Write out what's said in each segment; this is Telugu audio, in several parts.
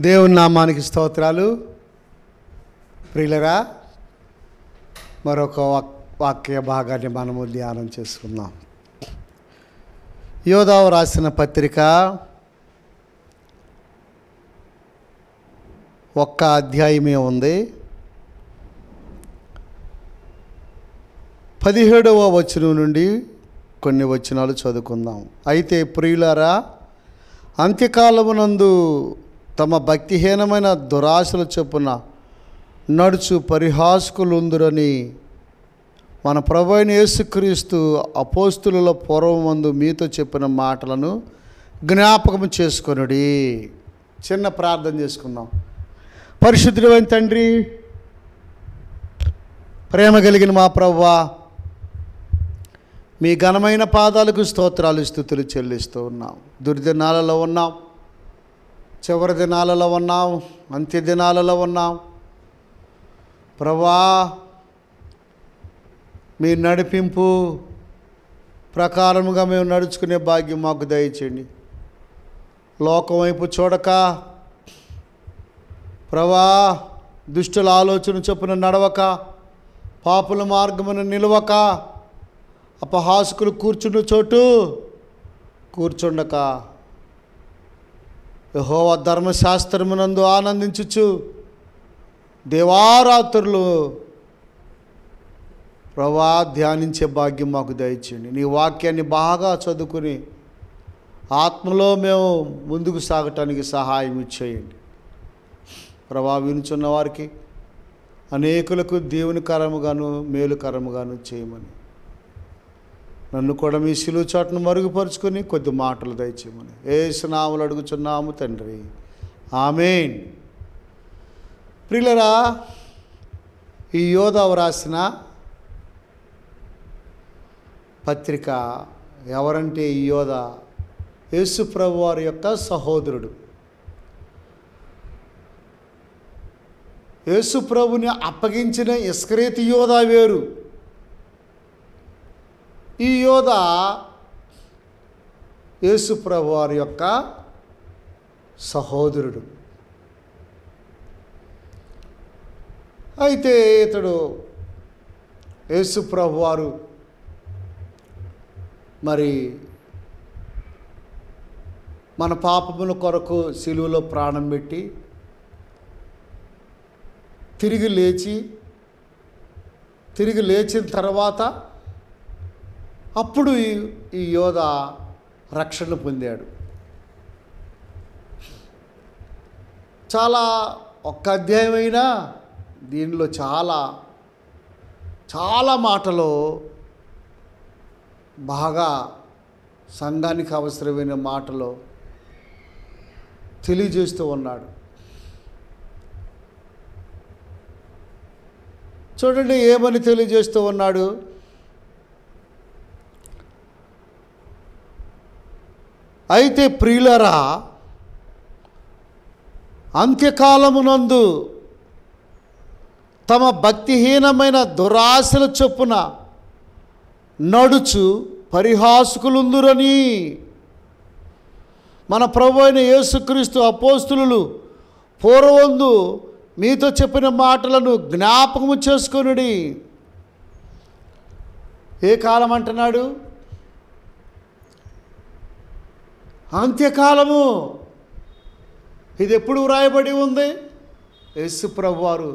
దేవుని నామానికి స్తోత్రాలు. ప్రియులరా, మరొక వాక్య భాగాన్ని మనము ధ్యానం చేసుకుందాం. యోదావు రాసిన పత్రిక 1 అధ్యాయమే ఉంది. 17వ వచనం నుండి కొన్ని వచనాలు చదువుకుందాం. అయితే ప్రియులారా, అంత్యకాలమునందు తమ భక్తిహీనమైన దురాశల చొప్పున నడుచు పరిహాసకులుందురని మన ప్రభువైన యేసుక్రీస్తు అపోస్తులుల పూర్వమందు మీతో చెప్పిన మాటలను జ్ఞాపకం చేసుకొనుడి. చిన్న ప్రార్థన చేసుకుందాం. పరిశుద్ధుడైన తండ్రి, ప్రేమ కలిగిన మా ప్రభువా, మీ ఘనమైన పాదాలకు స్తోత్రాలు స్తుతులు చెల్లిస్తూ ఉన్నాం. దుర్దినాలలో ఉన్నాం, చివరి దినాలలో ఉన్నాం, అంత్య దినాలలో ఉన్నాం. ప్రభువా, మీ నడిపింపు ప్రకారముగా మేము నడుచుకునే భాగ్యం మాకు దయచేయండి. లోకం వైపు చూడక ప్రభువా, దుష్టుల ఆలోచన చొప్పున నడవక, పాపుల మార్గమున నిలవక, అపహాసకులు కూర్చున్న చోటు కూర్చుండక, యెహోవా ధర్మశాస్త్రమునందు ఆనందించుచు దేవారాత్రులు ప్రభువా ధ్యానించే భాగ్యం మాకు దయచేయండి. నీ వాక్యాన్ని బాగా చదువుకుని ఆత్మలో మేము ముందుకు సాగటానికి సహాయం ఇచ్చేయండి. ప్రభువా, వినుచున్న వారికి అనేకులకు దేవునికరముగాను మేలుకరముగాను చేయమని, నన్ను కూడా మీ శిలువ చాటును మరుగుపరుచుకొని కొద్ది మాటలు దయచేయమని యేసు నామములో అడుగుచున్నాము తండ్రి, ఆమేన్. ప్రియులరా, ఈ యోదావు రాసిన పత్రిక ఎవరంటే, ఈ యోధా యేసు ప్రభు వారి యొక్క సహోదరుడు. యేసు ప్రభుని అప్పగించిన ఇస్కరియోతు యోధా వేరు. ఈ యోధా యేసు ప్రభు వారి యొక్క సహోదరుడు. అయితే ఇతడు యేసు ప్రభు వారు మరి మన పాపముల కొరకు సిలువలో ప్రాణం పెట్టి తిరిగి లేచిన తర్వాత అప్పుడు ఈ యోధా రక్షణ పొందాడు. చాలా ఒక్క అధ్యాయమైనా దీనిలో చాలా మాటలు బాగా సంఘానికి అవసరమైన మాటలు తెలియజేస్తూ ఉన్నాడు. చూడండి ఏమని తెలియజేస్తూ ఉన్నాడు. అయితే ప్రియులరా, అంత్యకాలమునందు తమ భక్తిహీనమైన దురాశల చొప్పున నడుచు పరిహాసకులుందురని మన ప్రభువైన యేసుక్రీస్తు అపోస్తులు పూర్వమందు మీతో చెప్పిన మాటలను జ్ఞాపకము చేసుకొనుడి. ఏ కాలం అంటున్నాడు? అంత్యకాలము. ఇది ఎప్పుడు వ్రాయబడి ఉంది? యేసు ప్రభు వారు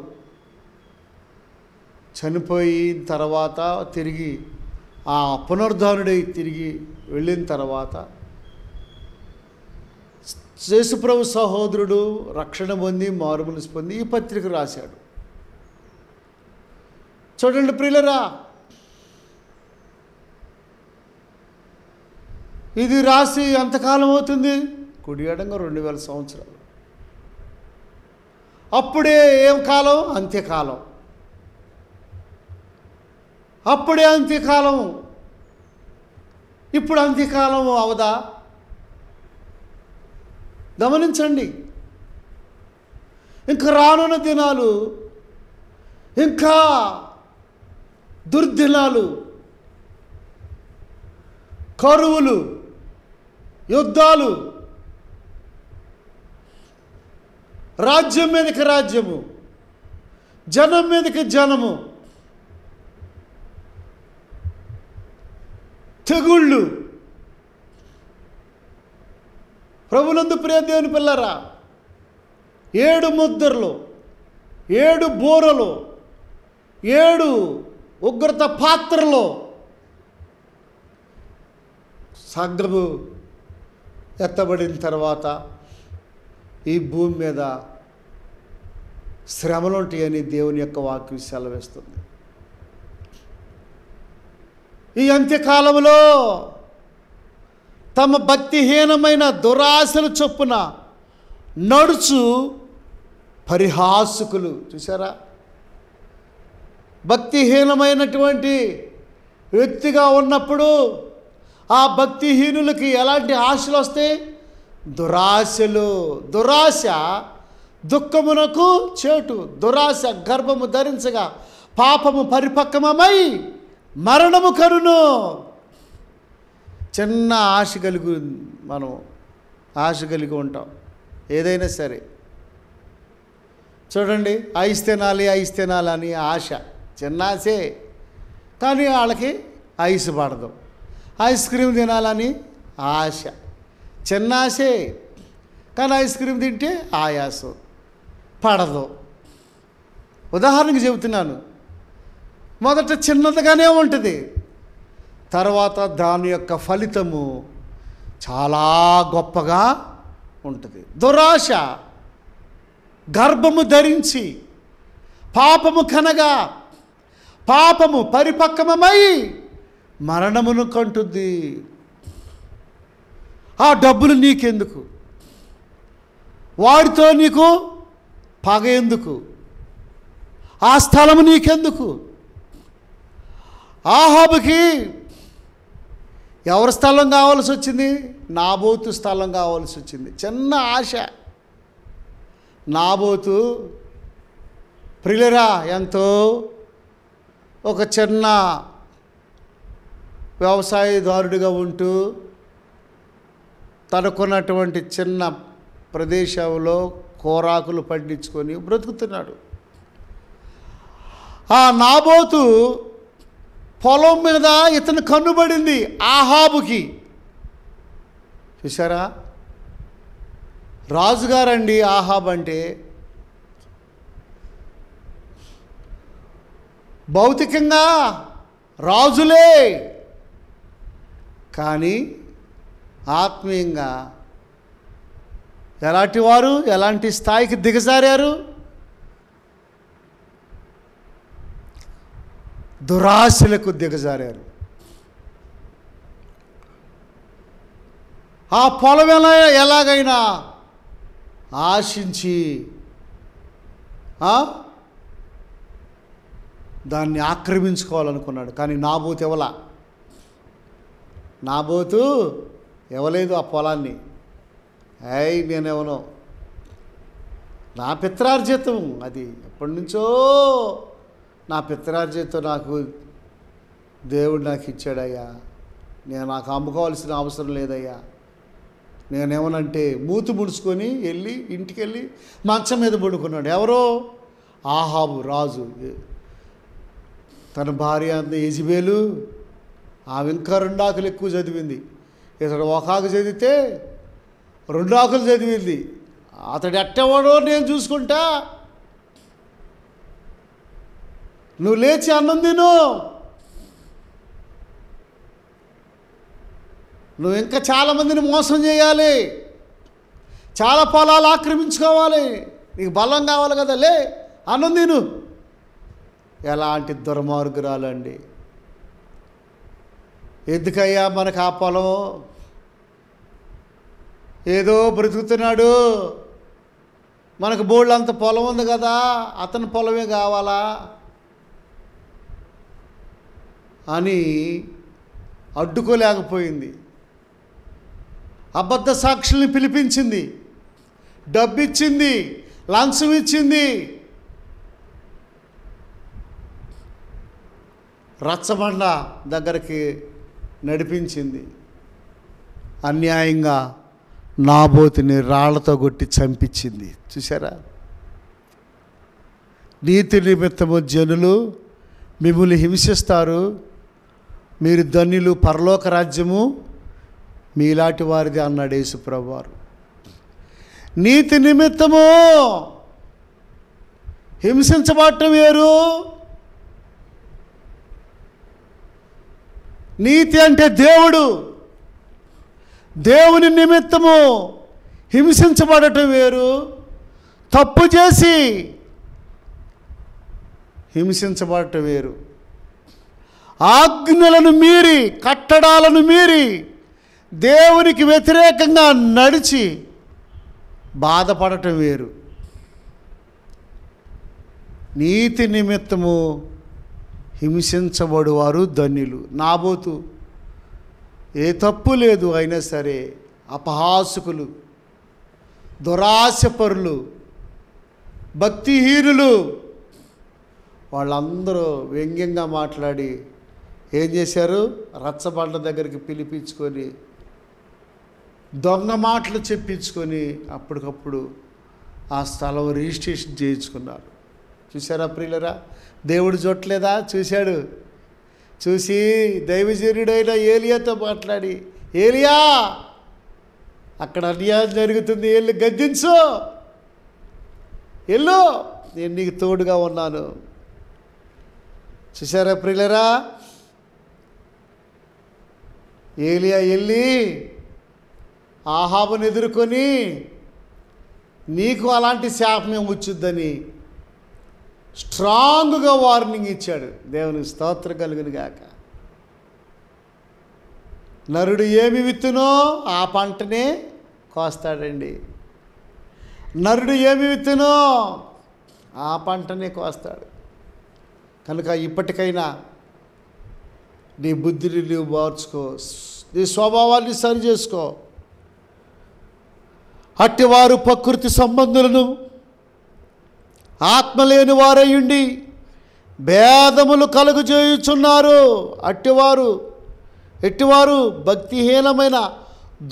చనిపోయిన తర్వాత తిరిగి ఆ పునరుద్ధానుడై తిరిగి వెళ్ళిన తర్వాత యేసు ప్రభు సహోదరుడు రక్షణ పొంది మారుమనసు పొంది ఈ పత్రిక రాశాడు. చూడండి ప్రియులరా, ఇది రాసి ఎంతకాలం అవుతుంది? కుడియడంగా 2000 సంవత్సరాలు. అప్పుడే ఏం కాలం? అంత్యకాలం. అప్పుడే అంత్యకాలం. ఇప్పుడు అంత్యకాలం అవదా? గమనించండి. ఇంకా రానున్న దినాలు ఇంకా దుర్దినాలు, కరువులు, యుద్ధాలు, రాజ్యం మీదకి రాజ్యము, జనం మీదకి జనము, తెగుళ్ళు. ప్రభునందు ప్రియ దేవుని పిల్లరా, 7 ముద్రలు, 7 బూరలు, 7 ఉగ్రత పాత్రలో సంఘము ఎత్తబడిన తర్వాత ఈ భూమి మీద శ్రమలు ఉంటాయని దేవుని యొక్క వాక్యం సెలవిస్తుంది. ఈ అంత్యకాలంలో తమ భక్తిహీనమైన దురాశల చొప్పున నడుచు పరిహాసకులు. చూసారా, భక్తిహీనమైనటువంటి వ్యక్తిగా ఉన్నప్పుడు ఆ భక్తిహీనులకి ఎలాంటి ఆశలు వస్తాయి? దురాశలు. దురాశ దుఃఖమునకు చేటు. దురాశ గర్భము ధరించగా పాపము పరిపక్వమై మరణము కరును. చిన్న ఆశ మనం ఆశ కలిగి ఉంటాం ఏదైనా సరే. చూడండి, ఐస్ తినాలి అని ఆశ, చిన్న ఆశే, కానీ వాళ్ళకి ఐస్ పడదు. ఐస్ క్రీమ్ తినాలని ఆశ, చిన్న ఆశే, కానీ ఐస్ క్రీమ్ తింటే ఆయాసం పడదు. ఉదాహరణకి చెబుతున్నాను. మొదట చిన్నదిగానే ఉంటుంది, తర్వాత దాని యొక్క ఫలితము చాలా గొప్పగా ఉంటుంది. దురాశ గర్భము ధరించి పాపము కనగా పాపము పరిపక్వమై మరణమును కంటుంది. ఆ డబ్బులు నీకెందుకు? వాడితో నీకు పగ ఎందుకు? ఆ స్థలము నీకెందుకు? ఆహాబుకి ఎవరి స్థలం కావాల్సి వచ్చింది? నాబోతు స్థలం కావాల్సి వచ్చింది. చిన్న ఆశ. నాబోతు ప్రియులరా ఎంతో ఒక చిన్న వ్యవసాయదారుడిగా ఉంటూ తనకున్నటువంటి చిన్న ప్రదేశంలో కోరాకులు పండించుకొని బ్రతుకుతున్నాడు. ఆ నాబోతు పొలం మీద ఇతను కన్నుబడింది ఆహాబుకి. చూసారా, రాజుగారండి ఆహాబ్ అంటే. భౌతికంగా రాజులే, కానీ ఆత్మీయంగా ఎలాంటి వారు, ఎలాంటి స్థాయికి దిగజారారు? దురాశలకు దిగజారారు. ఆ పొలం ఎలాగైనా ఆశించి దాన్ని ఆక్రమించుకోవాలనుకున్నాడు. కానీ నాబోతు ఇవ్వలేదు ఆ పొలాన్ని. నేనేమనో, నా పిత్రార్జితం అది, ఎప్పటి నుంచో నా పిత్రార్జితం నాకు దేవుడు నాకు ఇచ్చాడయ్యా, నాకు అమ్ముకోవాల్సిన అవసరం లేదయ్యా. నేనేమనంటే మూతి ముడుచుకొని ఇంటికి వెళ్ళి మంచం మీద పడుకున్నాడు. ఎవరో? ఆహాబు రాజు. తన భార్య యెజబెలు, ఆమె ఇంకా 2 ఆకులు ఎక్కువ చదివింది. ఇతడు 1 ఆకు చదివితే 2 ఆకులు చదివింది. అతడు ఎట్టవాడో నేను చూసుకుంటా, నువ్వు లేచి అన్నం తిను, నువ్వు ఇంకా చాలామందిని మోసం చేయాలి, చాలా పొలాలు ఆక్రమించుకోవాలి, నీకు బలం కావాలి కదా, లే అన్నం తిను. ఎలాంటి దుర్మార్గురాలండి! ఎందుకయ్యా మనకు ఆ పొలం? ఏదో బ్రతుకుతున్నాడు, మనకు బోళ్ళంత పొలం ఉంది కదా, అతని పొలమే కావాలా అని అడ్డుకోలేకపోయింది. అబద్ధ సాక్షుల్ని పిలిపించింది, డబ్బిచ్చింది, లంచం ఇచ్చింది, రచ్చబండ దగ్గరికి నడిపించింది. అన్యాయంగా నాబోతుని రాళ్లతో కొట్టి చంపించింది. చూసారా? నీతి నిమిత్తము జనులు మిమ్మల్ని హింసిస్తారు, మీరు ధన్యులు, పరలోక రాజ్యము మీలాంటి వారిది అన్నాడు యేసుప్రభువారు. నీతి నిమిత్తము హింసించబడటం వేరు. నీతి అంటే దేవుడు. దేవుని నిమిత్తము హింసించబడటం వేరు. తప్పు చేసి హింసించబడటం వేరు. ఆజ్ఞలను మీరి, కట్టడాలను మీరి దేవునికి వ్యతిరేకంగా నడిచి బాధపడటం వేరు. నీతి నిమిత్తము హింసించబడువారు ధన్యులు. నాబోతు ఏ తప్పు లేదు, అయినా సరే అపహాసకులు, దురాశపరులు, భక్తిహీనులు వాళ్ళందరూ వ్యంగ్యంగా మాట్లాడి ఏం చేశారు? రచ్చబండ దగ్గరికి పిలిపించుకొని దొంగ మాటలు చెప్పించుకొని అప్పటికప్పుడు ఆ స్థలం రిజిస్ట్రేషన్ చేయించుకున్నారు. చూసారా ప్రియులరా? దేవుడు చూడలేదా? చూశాడు. చూసి దైవజనుడైన ఏలియాతో మాట్లాడి, ఏలియా అక్కడ అన్యాయం జరుగుతుంది, వెళ్ళి గద్దించు, వెళ్ళు, నేను నీకు తోడుగా ఉన్నాను. చూసారా ప్రియులరా? ఏలియా వెళ్ళి ఆహాబుని ఎదుర్కొని నీకు అలాంటి శాపం వచ్చుద్దని స్ట్రాంగ్గా వార్నింగ్ ఇచ్చాడు. దేవునికి స్తోత్రం కలుగును గాక. నరుడు ఏమి విత్తునో ఆ పంటనే కోస్తాడండి. నరుడు ఏమి విత్తునో ఆ పంటనే కోస్తాడు. కనుక ఇప్పటికైనా నీ బుద్ధిని నీవు మార్చుకో, నీ స్వభావాన్ని సరి చేసుకో. అట్టివారు ప్రకృతి సంబంధులను ఆత్మలేని వారయ్యుండి భేదములు కలుగజేయుచున్నారు. ఎట్టివారు భక్తిహీనమైన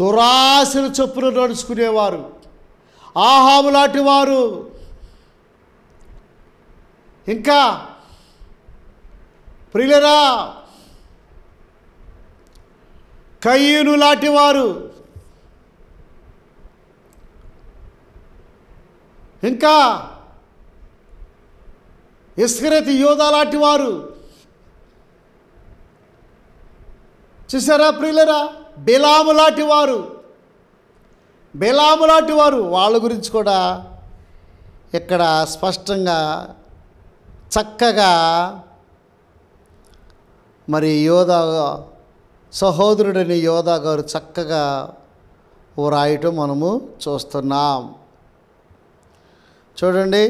దురాశలు చొప్పున నడుచుకునేవారు, ఆహాబు లాంటి వారు. ఇంకా ప్రియులరా, కయీను లాంటి వారు, ఇంకా ఇస్కరియోతు యోధా లాంటి వారు. చూసారా ప్రియులరా? బిలాము లాంటి వారు వాళ్ళ గురించి కూడా ఇక్కడ స్పష్టంగా చక్కగా మరి యోధా సహోదరుడని యోధా గారు చక్కగా రాయటం మనము చూస్తున్నాం. చూడండి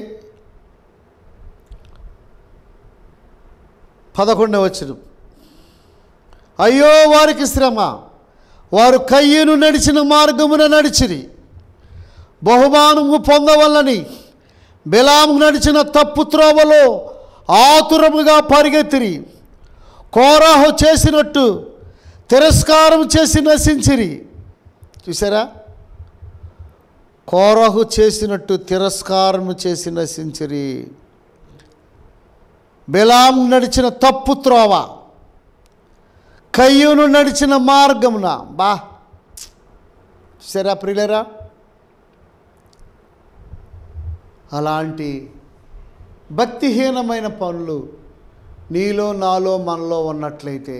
11వ వచనం. అయ్యో వారికి శ్రమ, వారు కయ్యను నడిచిన మార్గమున నడిచిరి, బహుమానము పొందవలని బిలాము నడిచిన తప్పు త్రోవలో ఆతురముగా పరిగెత్తిరి. కోరాహు చేసినట్టు తిరస్కారం చేసి నశించిరి. చూసారా? కోరాహు చేసినట్టు తిరస్కారం చేసి నశించిరి. బిలాము నడిచిన తప్పు త్రోవ, కయ్యూను నడిచిన మార్గమున. చూసారా ప్రియులరా? అలాంటి భక్తిహీనమైన పనులు నీలో, నాలో, మనలో ఉన్నట్లయితే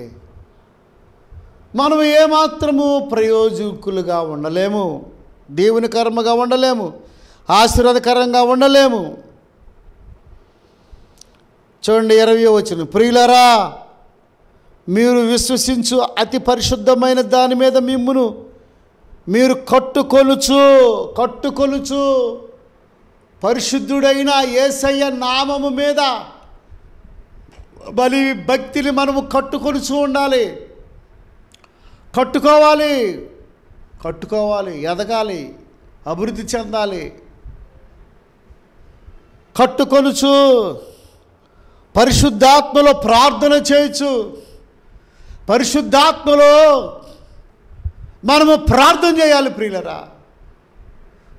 మనం ఏమాత్రము ప్రయోజకులుగా ఉండలేము, దేవుని కర్మగా ఉండలేము, ఆశీర్వాదకరంగా ఉండలేము. చూడండి 20వ వచనం. ప్రియులరా, మీరు విశ్వసించు అతి పరిశుద్ధమైన దాని మీద మిమ్మును మీరు కట్టుకొలుచు పరిశుద్ధుడైన యేసయ్య నామము మీద బలి భక్తిని మనము కట్టుకొలుచు ఉండాలి. కట్టుకోవాలి, ఎదగాలి, అభివృద్ధి చెందాలి. కట్టుకొలుచు పరిశుద్ధాత్మలో ప్రార్థన చేయొచ్చు. పరిశుద్ధాత్మలో మనము ప్రార్థన చేయాలి ప్రియులరా.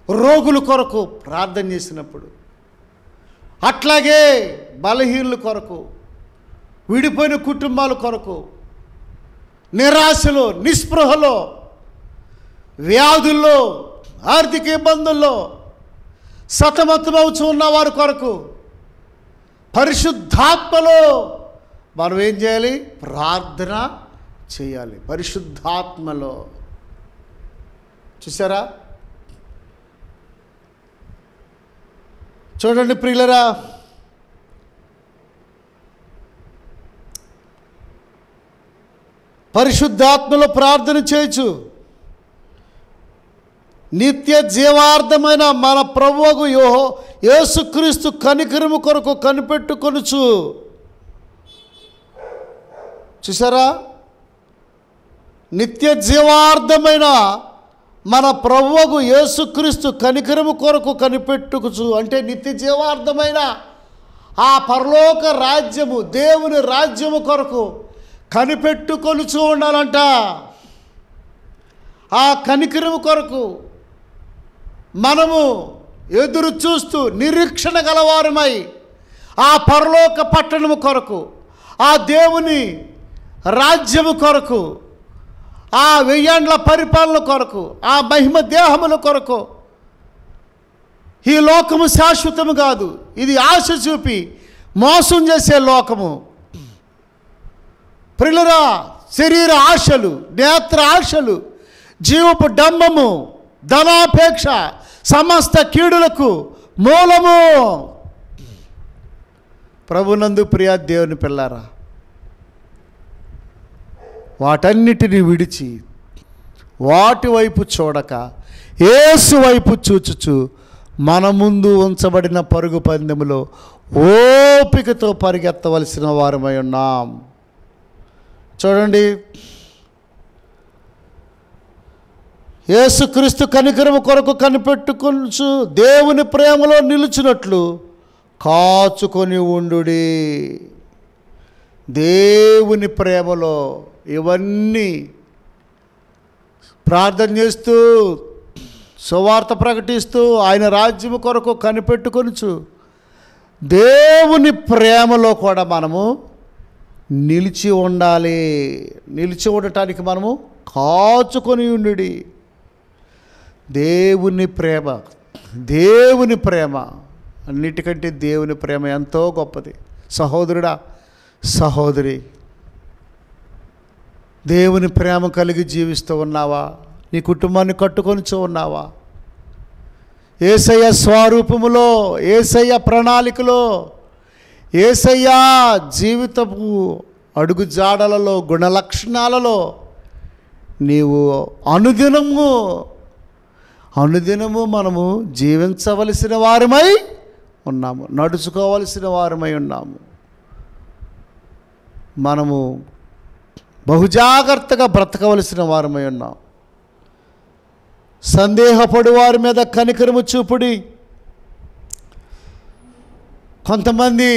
రోగుల కొరకు ప్రార్థన చేసినప్పుడు, అట్లాగే బలహీనుల కొరకు, విడిపోయిన కుటుంబాల కొరకు, నిరాశలో, నిస్పృహలో, వ్యాధుల్లో, ఆర్థిక ఇబ్బందుల్లో సతమతమవుతూ ఉన్న వారి కొరకు పరిశుద్ధాత్మలో మనం ఏం చేయాలి? ప్రార్థన చేయాలి. పరిశుద్ధాత్మలో. చూసారా? చూడండి ప్రియులరా, పరిశుద్ధాత్మలో ప్రార్థన చేయొచ్చు. నిత్య జీవార్థమైన మన ప్రభువుకు యేసుక్రీస్తు కనికరము కొరకు కనిపెట్టుకొనుచు. చూసారా? నిత్య జీవార్థమైన మన ప్రభువుకు యేసుక్రీస్తు కనికరము కొరకు కనిపెట్టుకుచు అంటే నిత్య జీవార్థమైన ఆ పరలోక రాజ్యము, దేవుని రాజ్యము కొరకు కనిపెట్టుకొనుచు ఉండాలంట. ఆ కనికరము కొరకు మనము ఎదురు చూస్తూ నిరీక్షణ గలవారమై ఆ పరలోక పట్టణము కొరకు, ఆ దేవుని రాజ్యము కొరకు, ఆ 1000 ఏండ్ల పరిపాలన కొరకు, ఆ మహిమ దేహముల కొరకు. ఈ లోకము శాశ్వతము కాదు. ఇది ఆశ చూపి మోసం చేసే లోకము. ప్రియులారా, శరీర ఆశలు, నేత్ర ఆశలు, జీవపు డంబము, ధనాపేక్ష సమస్త కీడులకు మూలము. ప్రభునందు ప్రియ దేవుని పిల్లారా, వాటన్నిటిని విడిచి వాటి వైపు చూడక యేసు వైపు చూచుచు మన ముందు ఉంచబడిన పరుగు పందెములో ఓపికతో పరిగెత్తవలసిన వారమై ఉన్నాం. చూడండి, యేసుక్రీస్తు కనికరము కొరకు కనిపెట్టుకొనుచు దేవుని ప్రేమలో నిలుచున్నట్లు కాచుకొని ఉండుడి. దేవుని ప్రేమలో ఇవన్నీ ప్రార్థన చేస్తూ, సువార్త ప్రకటిస్తూ, ఆయన రాజ్యము కొరకు కనిపెట్టుకొనుచు దేవుని ప్రేమలో కూడా మనము నిలిచి ఉండాలి. నిలిచి ఉండటానికి మనము కాచుకొని ఉండుడి. దేవుని ప్రేమ, దేవుని ప్రేమ అన్నిటికంటే దేవుని ప్రేమ ఎంతో గొప్పది. సహోదరుడా, సహోదరి, దేవుని ప్రేమ కలిగి జీవిస్తూ ఉన్నావా? నీ కుటుంబాన్ని కట్టుకొనిచూ ఉన్నావా? యేసయ్య స్వరూపములో, యేసయ్య ప్రణాళికలో, యేసయ్య జీవితపు అడుగు జాడలలో, గుణలక్షణాలలో నీవు అనుదినము మనము జీవించవలసిన వారమై ఉన్నాము, నడుచుకోవలసిన వారమై ఉన్నాము. మనము బహుజాగ్రత్తగా బ్రతకవలసిన వారమై ఉన్నాం. సందేహపడు వారి మీద కనికరము చూపుడి. కొంతమంది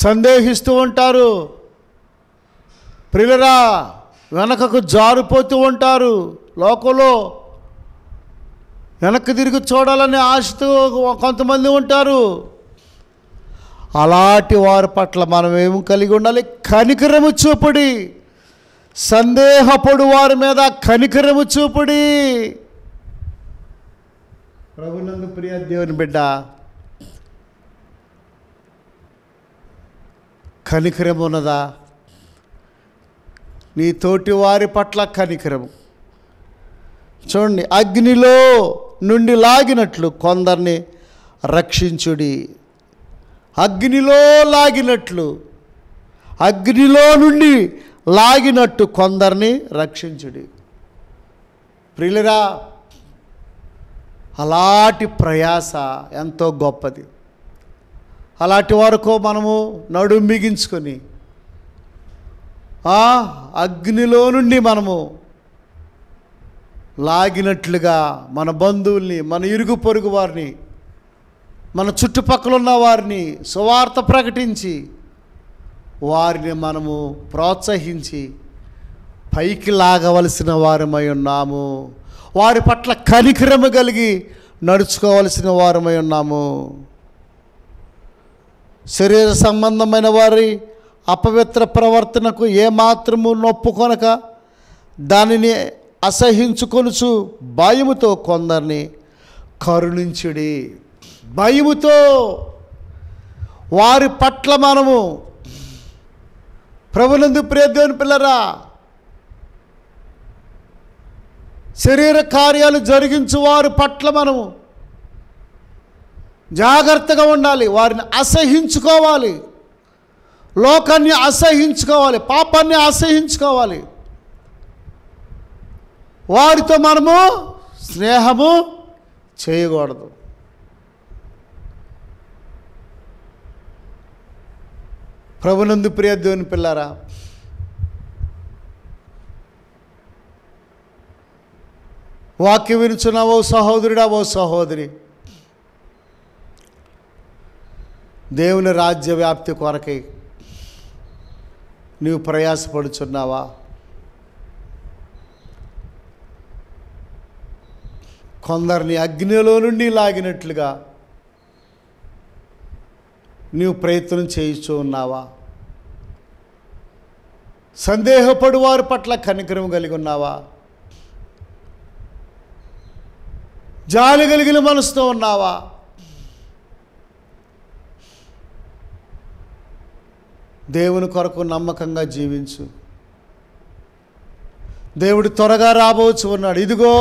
సందేహిస్తూ ఉంటారు ప్రియులరా, వెనకకు జారిపోతూ ఉంటారు. లోకంలో వెనక్కి తిరిగి చూడాలనే ఆశతో కొంతమంది ఉంటారు. అలాంటి వారి పట్ల మనం ఏమి కలిగి ఉండాలి? కనికరము చూపుడి. సందేహపడు వారి మీద కనికరము చూపుడి. ప్రభునందు ప్రియ దేవుని బిడ్డ, కనికరం ఉన్నదా? నీ తోటి వారి పట్ల కనికరము. చూడండి, అగ్నిలో నుండి లాగినట్లు కొందరిని రక్షించుడి. అగ్నిలో లాగినట్లు, అగ్నిలో నుండి లాగినట్టు కొందరిని రక్షించుడి. ప్రియులరా, అలాంటి ప్రయాస ఎంతో గొప్పది. అలాంటి వరకు మనము నడుం బిగించుకొని ఆ అగ్నిలో నుండి మనము లాగినట్లుగా మన బంధువుల్ని, మన ఇరుగు పొరుగు వారిని, మన చుట్టుపక్కల ఉన్న వారిని సువార్త ప్రకటించి వారిని మనము ప్రోత్సహించి పైకి లాగవలసిన వారమై ఉన్నాము. వారి పట్ల కనికరము కలిగి నడుచుకోవలసిన వారమై ఉన్నాము. శరీర సంబంధమైన వారి అపవిత్ర ప్రవర్తనకు ఏమాత్రము నొప్పుకొనక దానిని అసహించుకొనుచు భయముతో కొందరిని కరుణించుడి. భయముతో వారి పట్ల మనము ప్రభునందు ప్రియ దేవుని పిల్లరా శరీర కార్యాలు జరిగించు వారి పట్ల మనము జాగ్రత్తగా ఉండాలి. వారిని అసహించుకోవాలి, లోకాన్ని అసహించుకోవాలి, పాపాన్ని అసహించుకోవాలి. వారితో మనము స్నేహము చేయకూడదు. ప్రభునందు ప్రియ దేవుని పిల్లారా, వాక్యం వినుచున్న ఓ సహోదరుడా, ఓ సహోదరి, దేవుని రాజ్య వ్యాప్తి కొరకై నీవు ప్రయాసపడుచున్నావా? కొందరిని అగ్నిలో నుండి లాగినట్లుగా నీవు ప్రయత్నం చేయిస్తూ ఉన్నావా? సందేహపడు వారి పట్ల కనికరం కలిగి ఉన్నావా? జాలి కలిగిన మనసుతో ఉన్నావా? దేవుని కొరకు నమ్మకంగా జీవించు. దేవుడు త్వరగా రాబోచు ఉన్నాడు. ఇదిగో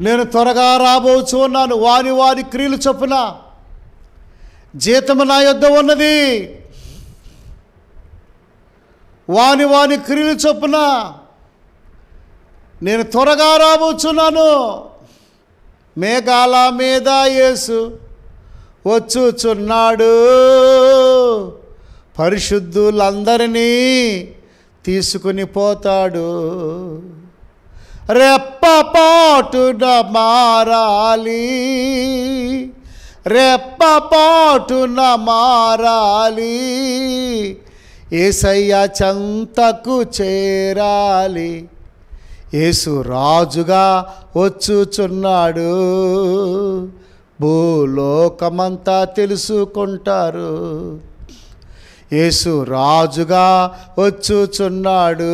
నేను త్వరగా రాబోచు ఉన్నాను. వాని వారి క్రియలు చొప్పున జీతము నా యొద్ద ఉన్నది. వాని వాని క్రియలు చొప్పున నేను త్వరగా రాబోచున్నాను. మేఘాల మీద యేసు వచ్చుచున్నాడు, పరిశుద్ధులందరినీ తీసుకుని పోతాడు. రెప్పపాటున మారాలి, రెప్పపాటున మారాలి, యేసయ్య చెంతకు చేరాలి. యేసు రాజుగా వచ్చుచున్నాడు, భూలోకమంతా తెలుసుకుంటారు. యేసు రాజుగా వచ్చుచున్నాడు,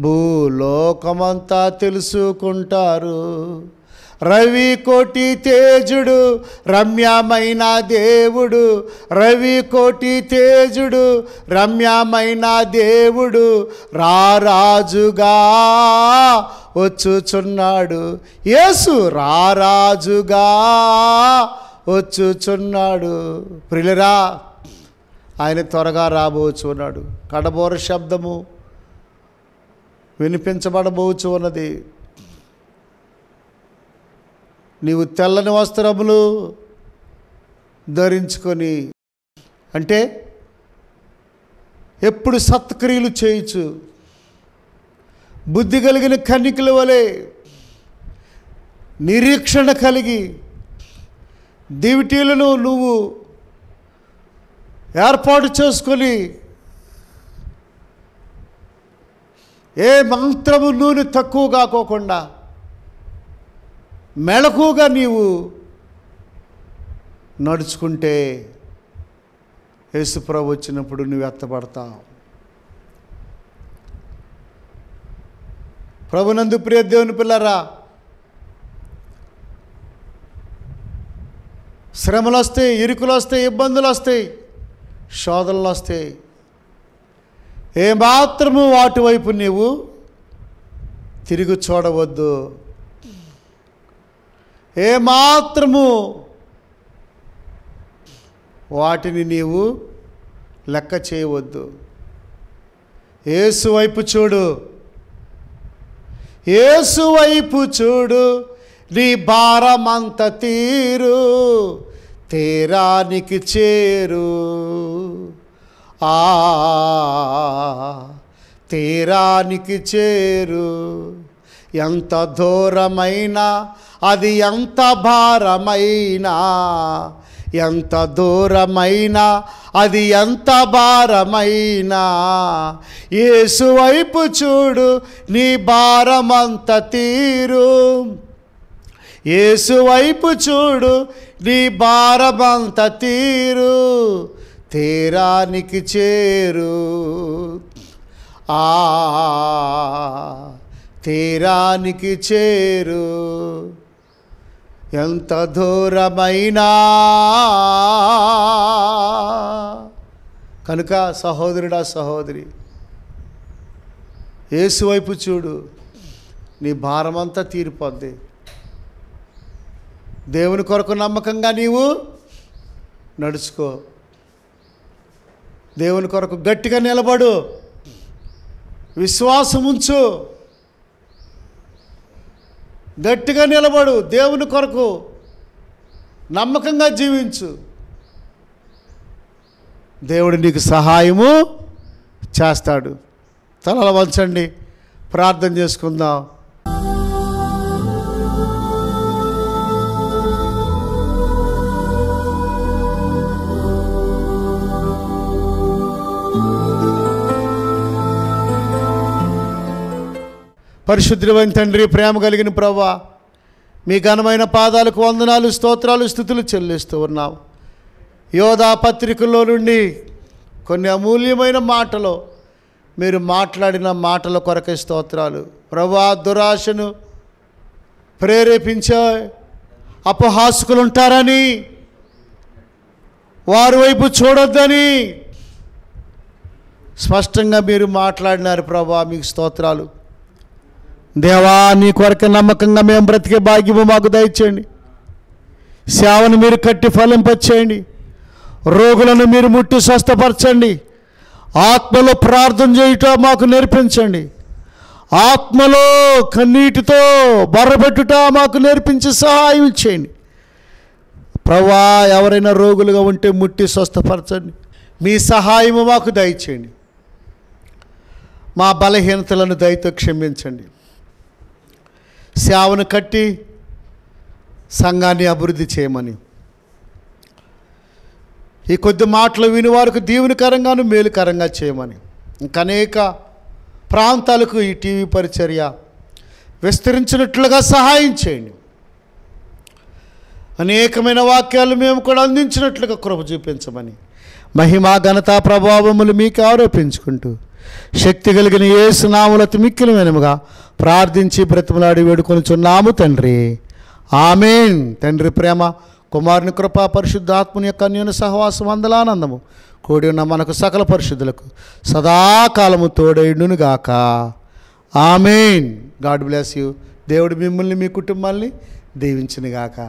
భూలోకమంతా తెలుసుకుంటారు. రవి కోటి తేజుడు రమ్యమైన దేవుడు, రవి కోటి తేజుడు రమ్యమైన దేవుడు రారాజుగా వచ్చుచున్నాడు. యేసు రారాజుగా వచ్చుచున్నాడు. ప్రియులరా, ఆయన త్వరగా రాబోచున్నాడు. కడబోర శబ్దము వినిపించబడబోచు ఉన్నది. నీవు తెల్లని వస్త్రములు ధరించుకొని, అంటే ఎప్పుడు సత్క్రియలు చేయొచ్చు, బుద్ధి కలిగిన కన్నికల వలె నిరీక్షణ కలిగి దివిటీలను నువ్వు ఏర్పాటు చేసుకొని ఏ మంత్రము నూనె తక్కువ కాకోకుండా మెళకుగా నీవు నడుచుకుంటే యేసుప్రభు వచ్చినప్పుడు నువ్వు ఎత్తబడతావు. ప్రభునందు ప్రియ దేవుని పిల్లరా, శ్రమలు వస్తాయి, ఇరుకులు వస్తాయి, ఇబ్బందులు వస్తాయి, శోధనలు వస్తాయి. ఏమాత్రము వాటి వైపు నీవు తిరిగి చూడవద్దు. ఏమాత్రము వాటిని నీవు లెక్క చేయవద్దు. యేసు వైపు చూడు, యేసు వైపు చూడు, నీ భారమంత తీరు, తీరానికి చేరు. తీరానికి చేరు. ఎంత దూరమైనా, అది ఎంత భారమైనా, ఎంత దూరమైనా అది ఎంత భారమైనా యేసు వైపు చూడు నీ భారమంత తీరు. యేసు వైపు చూడు నీ భారమంత తీరు, తీరానికి చేరు. తీరానికి చేరు. ఎంత దూరమైనా. కనుక సహోదరుడా సహోదరి, యేసు వైపు చూడు, నీ భారమంతా తీరిపోద్ది. దేవుని కొరకు నమ్మకంగా నీవు నడుచుకో. దేవుని కొరకు గట్టిగా నిలబడు, విశ్వాసం ఉంచు, గట్టిగా నిలబడు. దేవుని కొరకు నమ్మకంగా జీవించు. దేవుడు నీకు సహాయము చేస్తాడు. తలలు వంచండి, ప్రార్థన చేసుకుందాం. పరిశుద్ధుడైన తండ్రి, ప్రేమ కలిగిన ప్రభువా, మీ ఘనమైన పాదాలకు వందనాలు, స్తోత్రాలు, స్తుతులు చెల్లిస్తూ ఉన్నాం. యోధా పత్రికల్లో నుండి కొన్ని అమూల్యమైన మాటలు మీరు మాట్లాడిన మాటల కొరకే స్తోత్రాలు. ప్రభువా, దురాశను ప్రేరేపించే అపహాసకులు ఉంటారని, వారి వైపు చూడొద్దని స్పష్టంగా మీరు మాట్లాడినారు. ప్రభువా, మీకు స్తోత్రాలు. దేవా, నీ కొరకే నమ్మకంగా మేము బ్రతికే భాగ్యము మాకు దయచేయండి. సేవను మీరు కట్టి ఫలింపచేయండి. రోగులను మీరు ముట్టి స్వస్థపరచండి. ఆత్మలో ప్రార్థన చేయుట మాకు నేర్పించండి. ఆత్మలో కన్నీటితో బర్రపెట్టుట మాకు నేర్పించి సహాయం చేయండి. ప్రభువా, ఎవరైనా రోగులుగా ఉంటే ముట్టి స్వస్థపరచండి. మీ సహాయము మాకు దయచేయండి. మా బలహీనతలను దయతో క్షమించండి. సేవను కట్టి సంఘాన్ని అభివృద్ధి చేయమని, ఈ కొద్ది మాటలు విని వారికి దీవెనకరంగాను మేలుకరంగా చేయమని, ఇంకా అనేక ప్రాంతాలకు ఈ టీవీ పరిచర్య విస్తరించినట్లుగా సహాయం చేయండి. అనేకమైన వాక్యాలు మేము కూడా అందించినట్లుగా కృప చూపించమని, మహిమా ఘనత ప్రభావములు మీకు ఆరోపించుకుంటూ శక్తి కలిగిన యేసు నామములో మిక్కిలమైనవిగా ప్రార్థించి బ్రతిమలాడి వేడుకొనుచున్నాము తండ్రి. ఆమేన్. తండ్రి ప్రేమ, కుమారుని కృప, పరిశుద్ధాత్మని యొక్క అన్యోన్య సహవాసం, అందలానందము కూడి ఉన్న మనకు సకల పరిశుద్ధులకు సదాకాలము తోడైండునుగాక. ఆమేన్. God bless you. దేవుడు మిమ్మల్ని మీ కుటుంబాల్ని దీవించునుగాక.